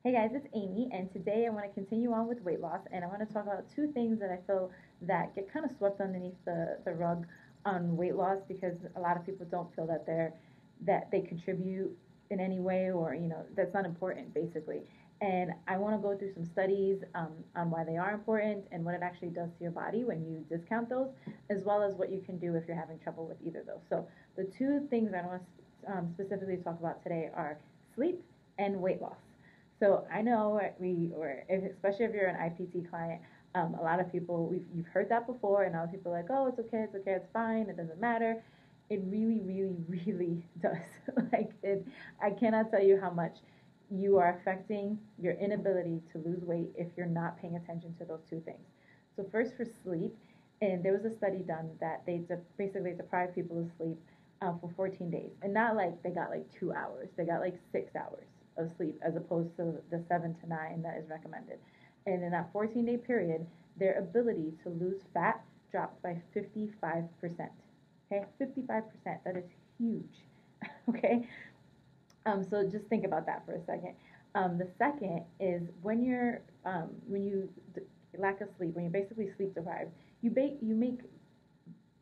Hey guys, it's Amy, and today I want to continue on with weight loss, and I want to talk about two things that I feel that get kind of swept underneath the rug on weight loss because a lot of people don't feel that they contribute in any way, or that's not important basically. And I want to go through some studies on why they are important and what it actually does to your body when you discount those, as well as what you can do if you're having trouble with either of those. So the two things I want to specifically talk about today are sleep and weight loss. So I know especially if you're an IPT client, a lot of people you've heard that before, and a lot of people are like, oh, it's okay, it's fine, it doesn't matter. It really, really, really does. Like it, I cannot tell you how much you are affecting your inability to lose weight if you're not paying attention to those two things. So first for sleep, and there was a study done that basically deprived people of sleep for 14 days, and not like they got like 2 hours, they got like 6 hours of sleep as opposed to the 7 to 9 that is recommended. And in that 14-day period, their ability to lose fat dropped by 55%. Okay, 55%. That is huge. Okay, so just think about that for a second. The second is when you lack of sleep, when you're basically sleep deprived, you make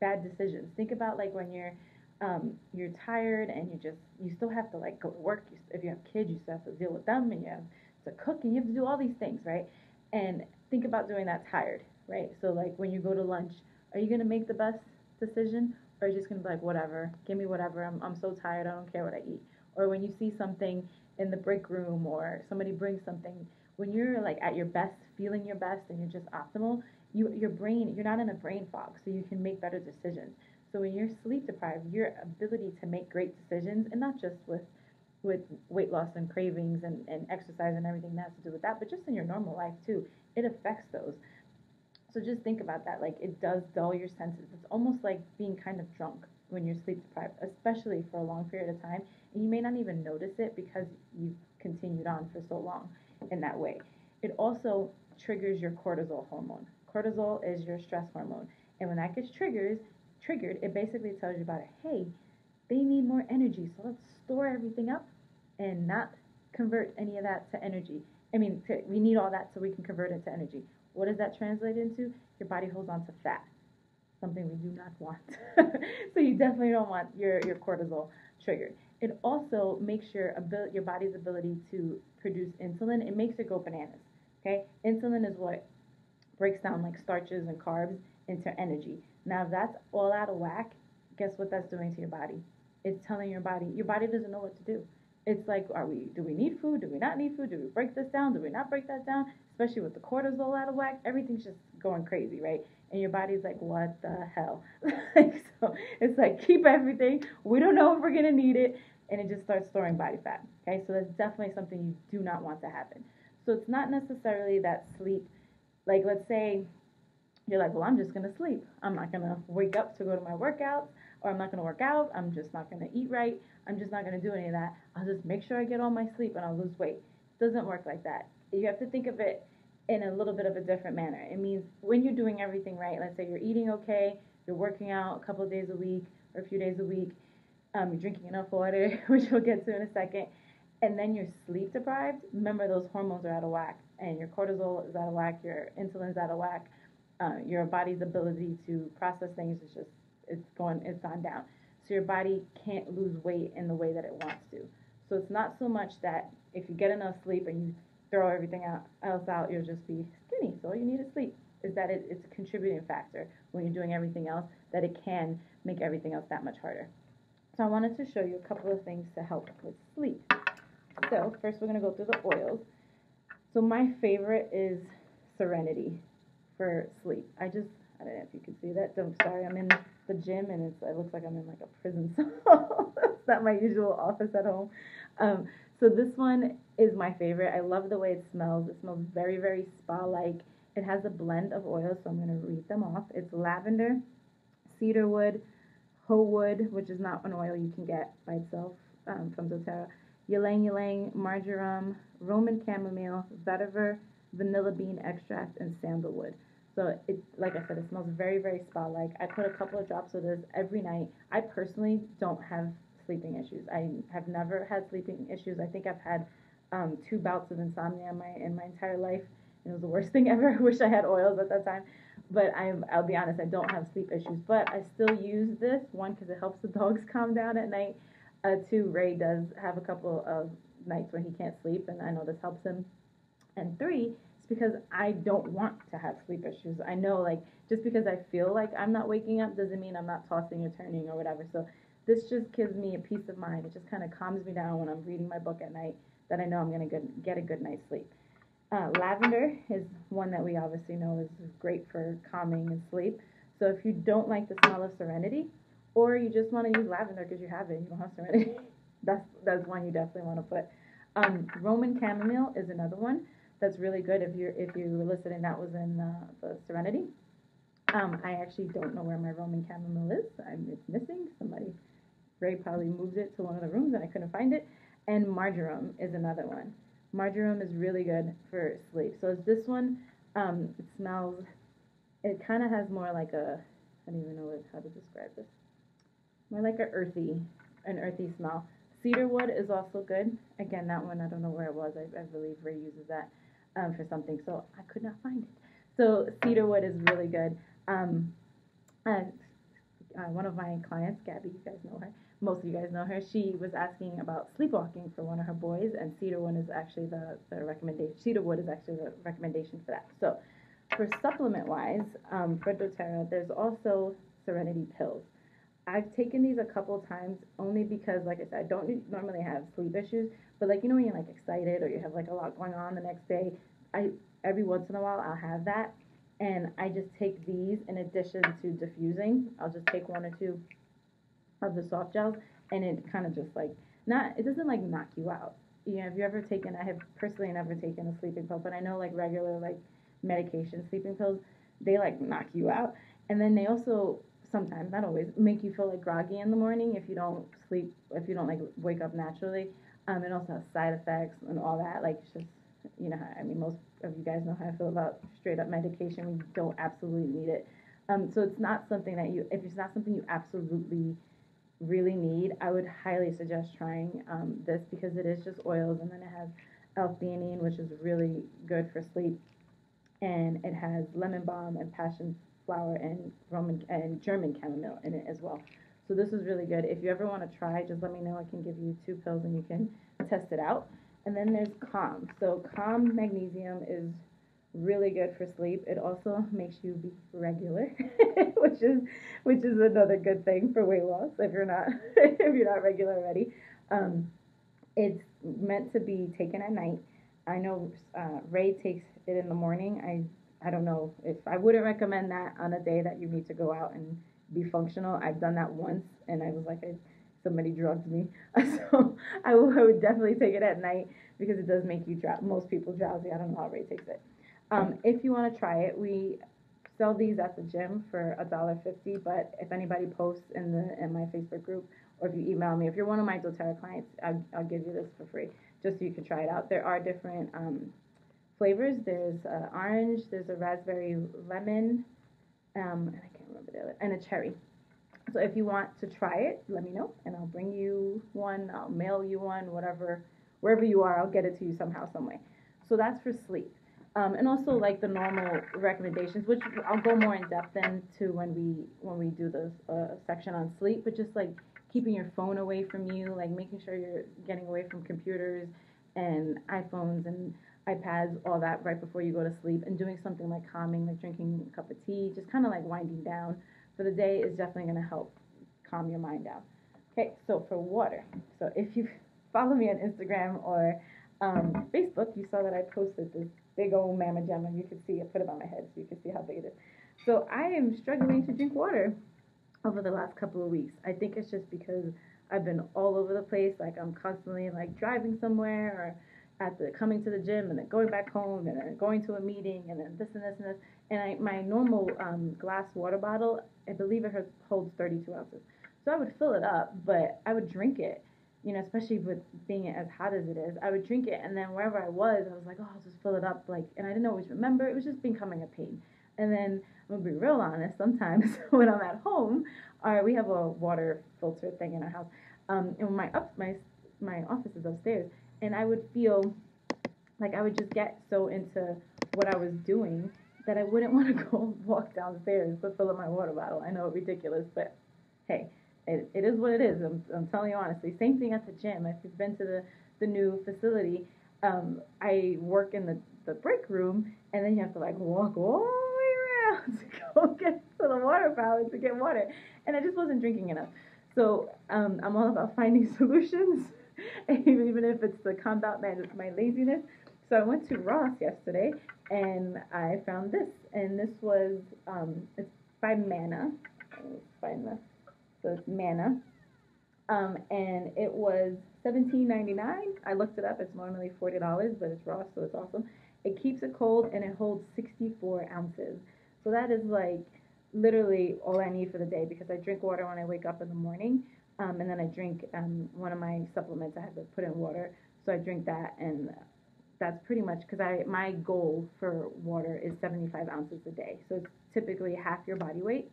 bad decisions. Think about like when you're tired and you still have to like go to work. If you have kids, you still have to deal with them, and you have to cook, and you have to do all these things, right? And think about doing that tired, right? So like when you go to lunch, are you gonna make the best decision, or are you just gonna be like, whatever, give me whatever. I'm so tired, I don't care what I eat. Or when you see something in the break room or somebody brings something, when you're like at your best, feeling your best, and you're just optimal, you're not in a brain fog, so you can make better decisions. So when you're sleep deprived, your ability to make great decisions, and not just with weight loss and cravings and exercise and everything that has to do with that, but just in your normal life too, it affects those. So just think about that. Like it does dull your senses. It's almost like being kind of drunk when you're sleep deprived, especially for a long period of time. And you may not even notice it because you've continued on for so long in that way. It also triggers your cortisol hormone. Cortisol is your stress hormone. And when that gets triggered, it basically tells your body, hey, they need more energy. So let's store everything up and not convert any of that to energy. We need all that so we can convert it to energy. What does that translate into? Your body holds on to fat, something we do not want. So you definitely don't want your cortisol triggered. It also makes your body's ability to produce insulin. It makes it go bananas. Okay, insulin is what breaks down like starches and carbs into energy. Now, if that's all out of whack, guess what that's doing to your body? It's telling your body doesn't know what to do. It's like, do we need food? Do we not need food? Do we break this down? Do we not break that down? Especially with the cortisol out of whack, everything's just going crazy, right? And your body's like, what the hell? So it's like, keep everything. We don't know if we're going to need it. And it just starts storing body fat. Okay, so that's definitely something you do not want to happen. So it's not necessarily that sleep, like let's say you're like, well, I'm just going to sleep. I'm not going to wake up to go to my workouts, or I'm not going to work out. I'm just not going to eat right. I'm just not going to do any of that. I'll just make sure I get all my sleep and I'll lose weight. It doesn't work like that. You have to think of it in a little bit of a different manner. It means when you're doing everything right, let's say you're eating okay, you're working out a couple of days a week or a few days a week, you're drinking enough water, which we'll get to in a second, and then you're sleep deprived, remember those hormones are out of whack, and your cortisol is out of whack, your insulin's out of whack, your body's ability to process things is just it's gone down. So your body can't lose weight in the way that it wants to. So it's not so much that if you get enough sleep and you throw everything else out, you'll just be skinny. So all you need is sleep. Is that it's a contributing factor when you're doing everything else, that it can make everything else that much harder. So I wanted to show you a couple of things to help with sleep. So first we're going to go through the oils. So my favorite is Serenity for sleep. I don't know if you can see that. Sorry, I'm in the gym and it looks like I'm in like a prison cell. It's not my usual office at home. So this one is my favorite. I love the way it smells. It smells very, very spa-like. It has a blend of oils, so I'm going to read them off. It's lavender, cedarwood, hoe wood, which is not an oil you can get by itself from doTERRA, ylang ylang, marjoram, Roman chamomile, vetiver, vanilla bean extract, and sandalwood. So like I said, it smells very, very spa-like. I put a couple of drops of this every night. I personally don't have sleeping issues. I have never had sleeping issues. I think I've had 2 bouts of insomnia in my entire life. It was the worst thing ever. I wish I had oils at that time. But I'll be honest, I don't have sleep issues. But I still use this, one, because it helps the dogs calm down at night. Two, Ray does have a couple of nights where he can't sleep, and I know this helps him. And three, it's because I don't want to have sleep issues. I know, like, just because I feel like I'm not waking up doesn't mean I'm not tossing or turning or whatever. So this just gives me a peace of mind. It just kind of calms me down when I'm reading my book at night, that I know I'm going to get a good night's sleep. Lavender is one that we obviously know is great for calming and sleep. So if you don't like the smell of Serenity, or you just want to use lavender because you have it, you don't have Serenity, that's one you definitely want to put. Roman chamomile is another one that's really good. If you were listening, that was in the Serenity. I actually don't know where my Roman chamomile is. It's missing. Ray probably moved it to one of the rooms and I couldn't find it. And marjoram is another one. Marjoram is really good for sleep. So it's this one. It smells. It kind of has more like I don't even know how to describe this. More like an earthy smell. Cedarwood is also good. Again, that one I don't know where it was. I believe Ray uses that for something, so I could not find it. So cedarwood is really good. One of my clients, Gabby, you guys know her. Most of you guys know her. She was asking about sleepwalking for one of her boys, and cedarwood is actually the recommendation. Cedarwood is actually the recommendation for that. So, for supplement wise, for DoTerra, there's also Serenity pills. I've taken these a couple times only because, like I said, I don't normally have sleep issues, but like when you're like excited or you have like a lot going on the next day, every once in a while I'll have that, and I just take these in addition to diffusing. I'll just take one or two of the soft gels, and it kind of just like it doesn't like knock you out. Have you ever taken? I have personally never taken a sleeping pill, but I know like regular like medication sleeping pills, they like knock you out, and then they also sometimes, not always, make you feel like groggy in the morning if you don't sleep, if you don't like wake up naturally. It also has side effects and all that. Like it's just, most of you guys know how I feel about straight up medication when you don't absolutely need it. So it's not something that if it's not something you absolutely really need, I would highly suggest trying this because it is just oils, and then it has L-theanine, which is really good for sleep, and it has lemon balm and passion flower and German chamomile in it as well. So this is really good. If you ever want to try, just let me know. I can give you 2 pills and you can test it out. And then there's Calm. So Calm magnesium is really good for sleep. It also makes you be regular, which is another good thing for weight loss if you're not if you're not regular already. It's meant to be taken at night. I know Ray takes it in the morning. I don't know if I wouldn't recommend that on a day that you need to go out and be functional. I've done that once, and I was like, somebody drugged me. So I would definitely take it at night because it does make you most people drowsy. I don't know how Ray takes it. If you want to try it, we sell these at the gym for $1.50. But if anybody posts in my Facebook group, or if you email me, if you're one of my doTERRA clients, I'll give you this for free, just so you can try it out. There are different flavors. There's orange, there's a raspberry lemon, and I can't remember the other, and a cherry. So if you want to try it, let me know, and I'll bring you one, I'll mail you one, wherever you are, I'll get it to you somehow, some way. So that's for sleep. And also like the normal recommendations, which I'll go more in depth into when we do the section on sleep, but just like keeping your phone away from you, like making sure you're getting away from computers and iPhones and iPads, all that right before you go to sleep, and doing something like calming, like drinking a cup of tea, just kind of like winding down for the day is definitely going to help calm your mind down. Okay, so for water, so if you follow me on Instagram or Facebook, you saw that I posted this big old Mama Jamma. You can see I put it on my head so you can see how big it is. So I am struggling to drink water over the last couple of weeks. I think it's just because I've been all over the place. Like I'm constantly like driving somewhere or coming to the gym and then going back home and then going to a meeting and then this and this and this. And my normal glass water bottle, I believe it holds 32 ounces. So I would fill it up, but I would drink it, especially with being as hot as it is. I would drink it, and then wherever I was like, oh, I'll just fill it up, and I didn't always remember. It was just becoming a pain. And then I'm gonna be real honest. Sometimes when I'm at home, we have a water filter thing in our house, and my office is upstairs, And I would feel like I would just get so into what I was doing that I wouldn't want to go walk downstairs to fill up my water bottle. I know it's ridiculous, but hey, it is what it is. I'm telling you honestly. Same thing at the gym. If you've been to the new facility, I work in the break room, and then you have to like walk all the way around to go get to the water fountain to get water, and I just wasn't drinking enough. So I'm all about finding solutions, even if it's to combat my laziness. So I went to Ross yesterday, and I found this, and this was it's by Mana. Let me find the Mana, and it was $17.99. I looked it up. It's normally $40, but it's Ross, so it's awesome. It keeps it cold, and it holds 64 ounces. So that is like literally all I need for the day because I drink water when I wake up in the morning, and then I drink one of my supplements. I have to put in water, so I drink that, and that's pretty much because I my goal for water is 75 ounces a day. So it's typically half your body weight.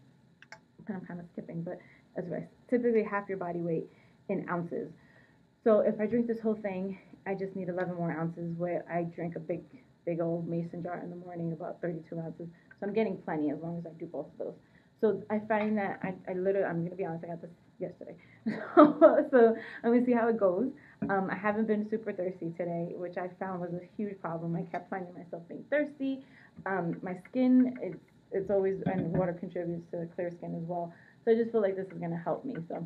And I'm kind of skipping, but that's right. Typically half your body weight in ounces. So if I drink this whole thing, I just need 11 more ounces. Where I drink a big old mason jar in the morning, about 32 ounces. So I'm getting plenty as long as I do both of those. So I find that I literally, I'm gonna be honest, I got this yesterday. So I'm gonna see how it goes. I haven't been super thirsty today, which I found was a huge problem. I kept finding myself being thirsty. My skin, it's always, and water contributes to clear skin as well. So I just feel like this is gonna help me. So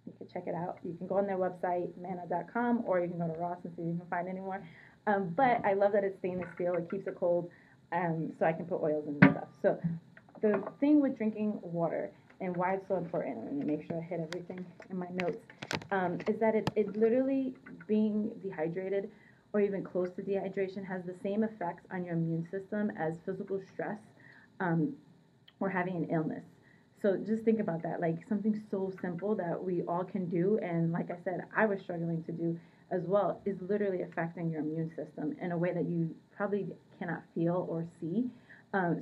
you can check it out. You can go on their website, mana.com, or you can go to Ross and see if you can find any more. But I love that it's stainless steel. It keeps it cold, so I can put oils in and stuff. So the thing with drinking water and why it's so important, I'm going to make sure I hit everything in my notes, is that it literally being dehydrated or even close to dehydration has the same effects on your immune system as physical stress or having an illness. So just think about that, like something so simple that we all can do, and like I said, I was struggling to do as well, is literally affecting your immune system in a way that you probably cannot feel or see.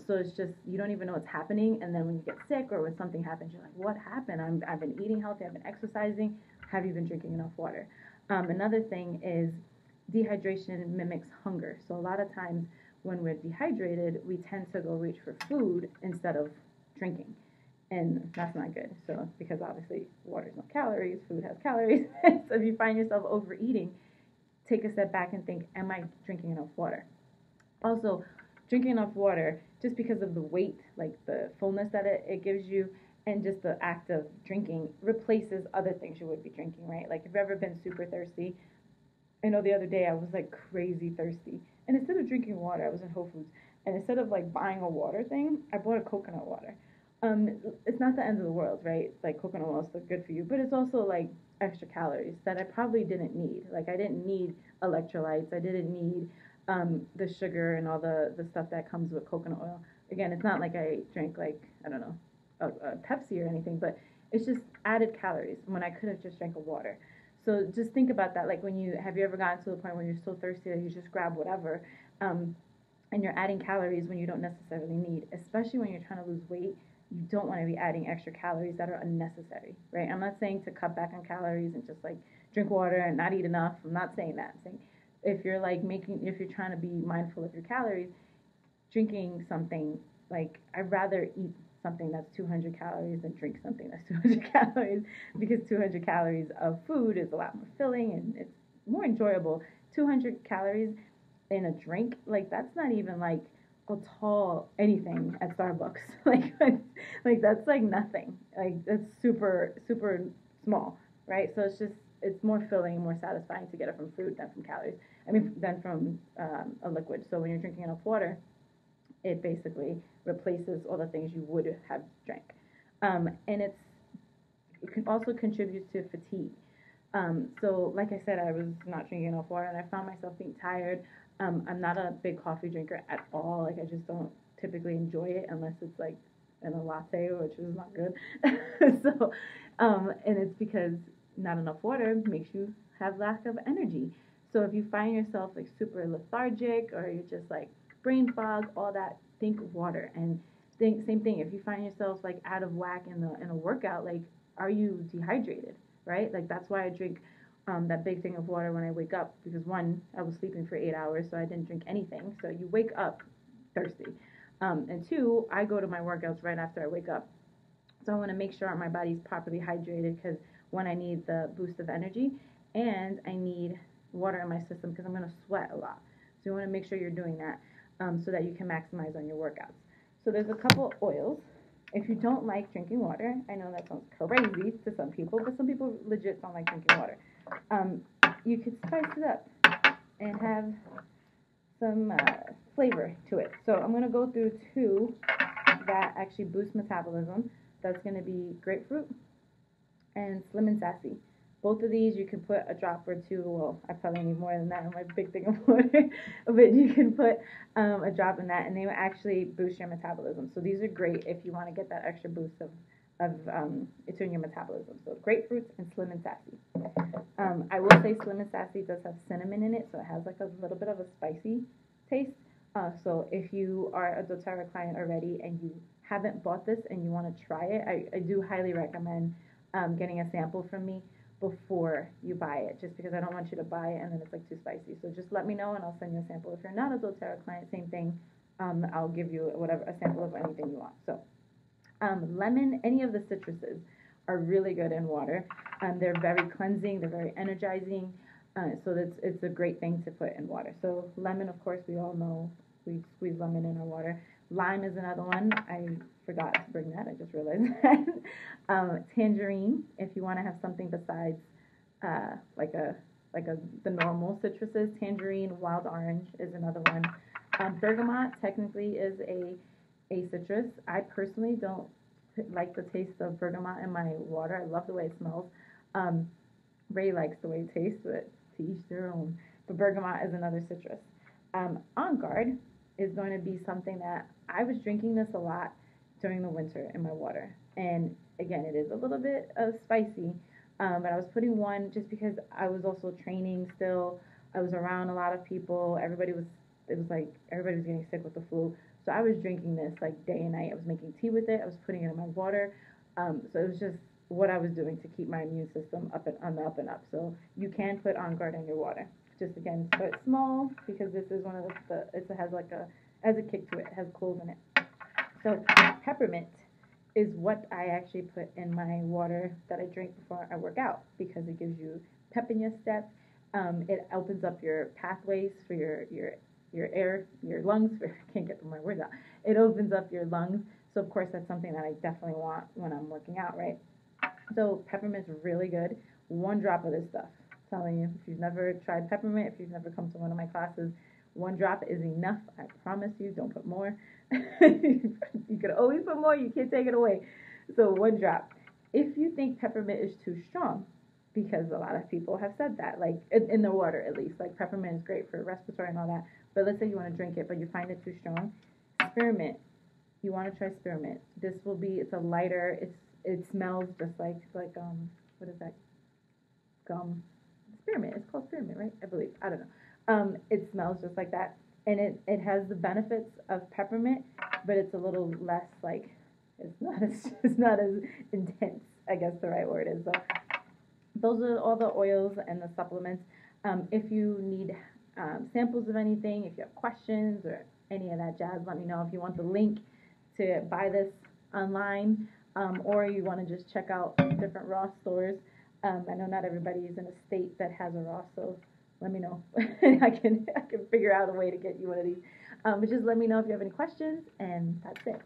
So it's just, you don't even know what's happening. And then when you get sick or when something happens, you're like, what happened? I've been eating healthy, I've been exercising. Have you been drinking enough water? Another thing is dehydration mimics hunger. So a lot of times when we're dehydrated, we tend to go reach for food instead of drinking. And that's not good. So, because obviously water's no calories, food has calories. So if you find yourself overeating, take a step back and think, am I drinking enough water? Also, drinking enough water, just because of the weight, like the fullness that it gives you, and just the act of drinking replaces other things you would be drinking, right? Like if you've ever been super thirsty, I know the other day I was like crazy thirsty. And instead of drinking water, I was in Whole Foods. And instead of like buying a water thing, I bought a coconut water. It's not the end of the world, right? Like coconut oil is still good for you, but it's also like extra calories that I probably didn't need. Like I didn't need electrolytes. I didn't need the sugar and all the stuff that comes with coconut oil. Again, it's not like I drank like, I don't know, a Pepsi or anything, but it's just added calories when I could have just drank a water. So just think about that. Like have you ever gotten to the point where you're so thirsty that you just grab whatever, and you're adding calories when you don't necessarily need, especially when you're trying to lose weight. You don't want to be adding extra calories that are unnecessary, right? I'm not saying to cut back on calories and just like drink water and not eat enough. I'm not saying that. I'm saying if you're trying to be mindful of your calories, drinking something, like I'd rather eat something that's 200 calories than drink something that's 200 calories, because 200 calories of food is a lot more filling and it's more enjoyable. 200 calories in a drink, like that's not even like a tall anything at Starbucks. like that's like nothing. Like that's super super small, right? So it's more filling, more satisfying to get it from food than from calories. I mean, than from a liquid. So when you're drinking enough water, it basically replaces all the things you would have drank. And it can also contribute to fatigue. So like I said, I was not drinking enough water, and I found myself being tired. I'm not a big coffee drinker at all. Like I just don't typically enjoy it unless it's like in a latte, which is not good. So, and it's because not enough water makes you have lack of energy. So if you find yourself like super lethargic or you're just like brain fog, all that, think water. And think same thing. If you find yourself like out of whack in a workout, like are you dehydrated? Right? Like that's why I drink that big thing of water when I wake up, because one, I was sleeping for 8 hours, so I didn't drink anything. So you wake up thirsty. And two, I go to my workouts right after I wake up. So I want to make sure my body's properly hydrated because one, I need the boost of energy, and I need water in my system because I'm going to sweat a lot. So you want to make sure you're doing that so that you can maximize on your workouts. So there's a couple oils. If you don't like drinking water, I know that sounds crazy to some people, but some people legit don't like drinking water. You could spice it up and have some flavor to it. So I'm going to go through two that actually boost metabolism. That's going to be grapefruit and Slim and Sassy. Both of these you can put a drop or two. Well, I probably need more than that in my big thing of water, but you can put a drop in that, and they will actually boost your metabolism. So these are great if you want to get that extra boost of it's in your metabolism. So grapefruits and Slim and Sassy. I will say Slim and Sassy does have cinnamon in it, so it has like a little bit of a spicy taste. So if you are a doTERRA client already and you haven't bought this and you want to try it, I do highly recommend getting a sample from me before you buy it, just because I don't want you to buy it and then it's like too spicy. So just let me know and I'll send you a sample. If you're not a doTERRA client, same thing. I'll give you a sample of anything you want. So lemon, any of the citruses are really good in water. They're very cleansing. They're very energizing. So it's a great thing to put in water. So lemon, of course, we all know we squeeze lemon in our water. Lime is another one. I forgot to bring that. I just realized that. Tangerine, if you want to have something besides the normal citruses. Tangerine, wild orange is another one. Bergamot technically is a citrus. I personally don't like the taste of bergamot in my water. I love the way it smells. Ray likes the way it tastes, but to each their own. But bergamot is another citrus. On Guard is going to be something that I was drinking this a lot during the winter in my water. And again, it is a little bit spicy, but I was putting one just because I was also training still. I was around a lot of people. It was like everybody was getting sick with the flu. So I was drinking this like day and night. I was making tea with it. I was putting it in my water. So it was just what I was doing to keep my immune system up and on the up and up. So you can put On Guard in your water. Just again, start small because this is one of it has a kick to it. It has cloves in it. So peppermint is what I actually put in my water that I drink before I work out because it gives you pep in your step. It opens up your pathways for your air, your lungs. I can't get my words out. It opens up your lungs. So of course that's something that I definitely want when I'm working out, right? So peppermint's really good. One drop of this stuff. I'm telling you, if you've never tried peppermint, if you've never come to one of my classes, one drop is enough. I promise you. Don't put more. You could always put more. You can't take it away. So one drop. If you think peppermint is too strong, because a lot of people have said that, like in the water at least, like peppermint is great for respiratory and all that. But let's say you want to drink it, but you find it too strong. Spearmint. You want to try spearmint. This will be. It's a lighter. It smells just like what is that? Gum. Spearmint. It's called spearmint, right? I believe. I don't know. It smells just like that, and it has the benefits of peppermint, but it's a little less like it's not as intense. I guess the right word is. So those are all the oils and the supplements. If you need samples of anything, if you have questions or any of that jazz, let me know. If you want the link to buy this online, or you want to just check out different Ross stores. I know not everybody is in a state that has a Ross, so let me know. I can figure out a way to get you one of these. But just let me know if you have any questions, and that's it.